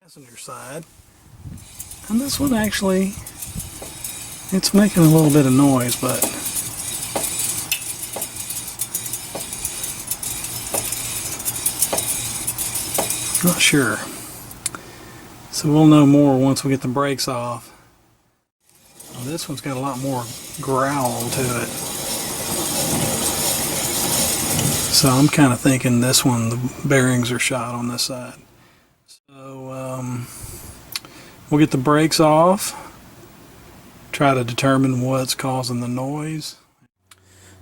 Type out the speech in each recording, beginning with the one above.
Passenger side, and this one actually, it's making a little bit of noise, but not sure. So we'll know more once we get the brakes off. Well, this one's got a lot more growl to it. So I'm kind of thinking this one, the bearings are shot on this side. So we'll get the brakes off, try to determine what's causing the noise.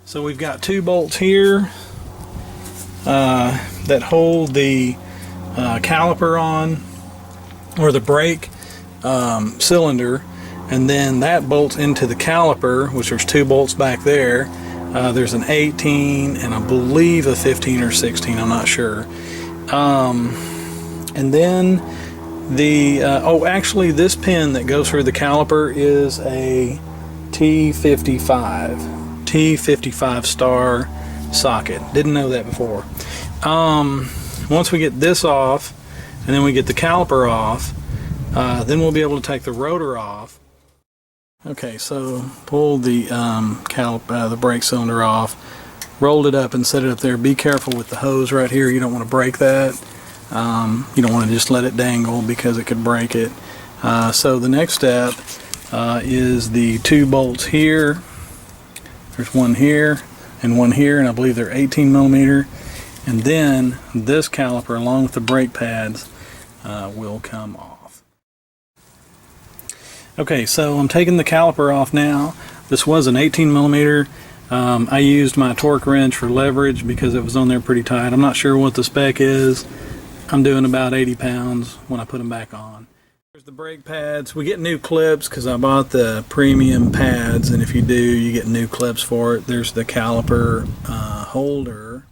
So we've got two bolts here that hold the caliper on, or the brake cylinder, and then that bolts into the caliper, which there's two bolts back there. There's an 18 and I believe a 15 or 16, I'm not sure. And then the actually this pin that goes through the caliper is a T55 star socket. Didn't know that before. Once we get this off and then we get the caliper off, then we'll be able to take the rotor off. Okay, so pull the the brake cylinder off, rolled it up and set it up there. Be careful with the hose right here. You don't want to break that. You don't want to just let it dangle because it could break it. So the next step is the two bolts here. There's one here, and I believe they're 18 millimeter. And then this caliper along with the brake pads will come off. Okay, so I'm taking the caliper off now. This was an 18 millimeter. I used my torque wrench for leverage because it was on there pretty tight. I'm not sure what the spec is. I'm doing about 80 pounds when I put them back on. There's the brake pads. We get new clips because I bought the premium pads, and if you do, you get new clips for it. There's the caliper holder.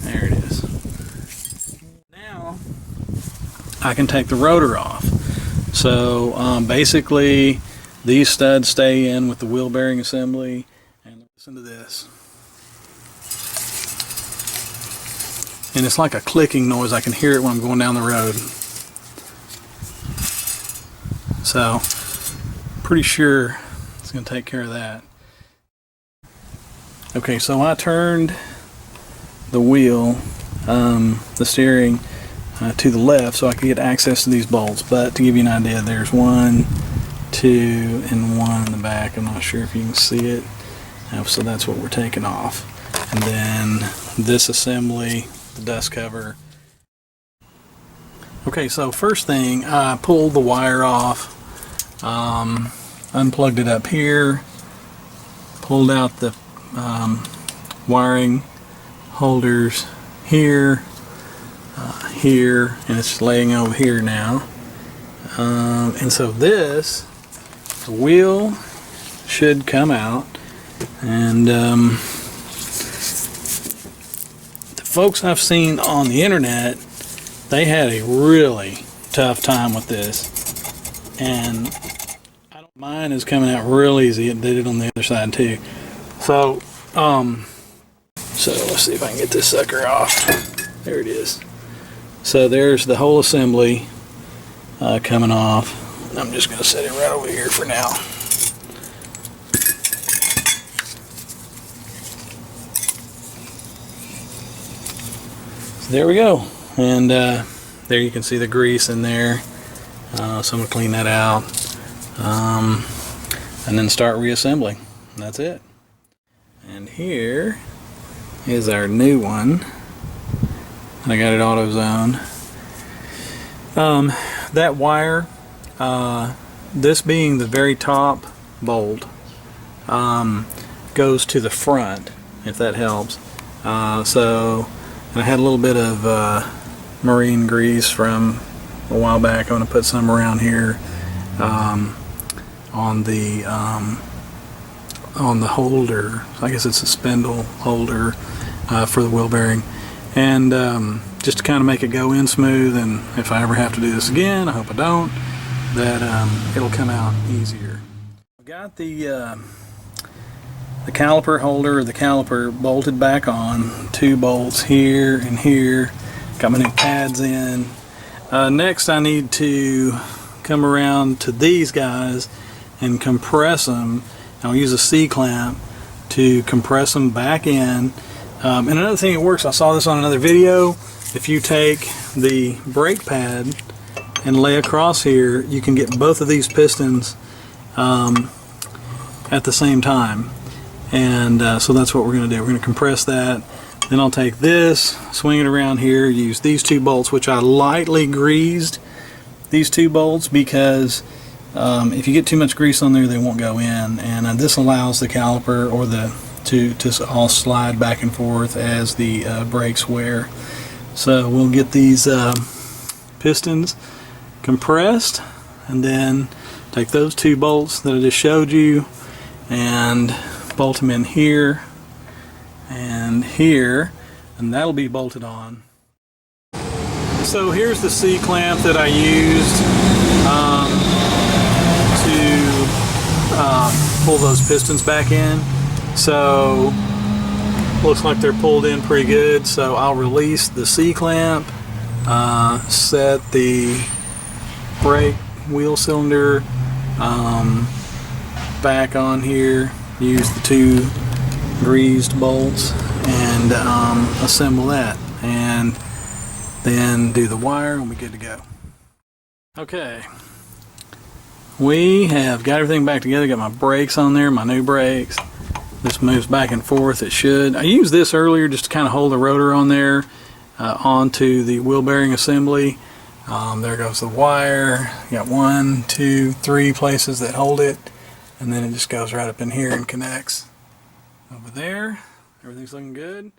There it is. Now I can take the rotor off. So basically these studs stay in with the wheel bearing assembly, and listen to this. And it's like a clicking noise. I can hear it when I'm going down the road. So pretty sure it's going to take care of that. Okay, so I turned the wheel, the steering, to the left so I could get access to these bolts. But to give you an idea, there's 1, 2, and 1 in the back. I'm not sure if you can see it. So that's what we're taking off. And then this assembly, the dust cover. Okay, so first thing, I pulled the wire off, unplugged it up here, pulled out the wiring holders here, here, and it's laying over here now. And so the wheel should come out, and the folks I've seen on the internet, they had a really tough time with this, and mine is coming out real easy. It did it on the other side too. So so let's see if I can get this sucker off. There it is. So there's the whole assembly coming off. I'm just going to set it right over here for now. So there we go. And there you can see the grease in there. So I'm going to clean that out and then start reassembling. And that's it. And here is our new one. I got it AutoZone. That wire, this being the very top bolt, goes to the front, if that helps. So, and I had a little bit of marine grease from a while back. I'm going to put some around here on the holder. I guess it's a spindle holder for the wheel bearing. And just to kind of make it go in smooth, and if I ever have to do this again, I hope I don't, that it'll come out easier. I've got the caliper holder, the caliper bolted back on, two bolts here and here. Got Got my new pads in. Next I need to come around to these guys and compress them. I'll use a C-clamp to compress them back in. And another thing that works, I saw this on another video, if you take the brake pad and lay across here, you can get both of these pistons at the same time. And so that's what we're going to do. We're going to compress that. Then I'll take this, swing it around here, use these two bolts, which I lightly greased these two bolts because if you get too much grease on there, they won't go in. And this allows the caliper or to all slide back and forth as the brakes wear. So we'll get these pistons compressed, and then take those two bolts that I just showed you and bolt them in here and here, and that'll be bolted on. So here's the C-clamp that I used to pull those pistons back in. So looks like they're pulled in pretty good, so I'll release the C-clamp, set the brake wheel cylinder back on here, use the two greased bolts, and assemble that, and then do the wire, and we'll be good to go. Okay, we have got everything back together. Got my brakes on there, my new brakes. This moves back and forth. It should. I used this earlier just to kind of hold the rotor on there onto the wheel bearing assembly. There goes the wire. You got 1, 2, 3 places that hold it, and then it just goes right up in here and connects over there. Everything's looking good.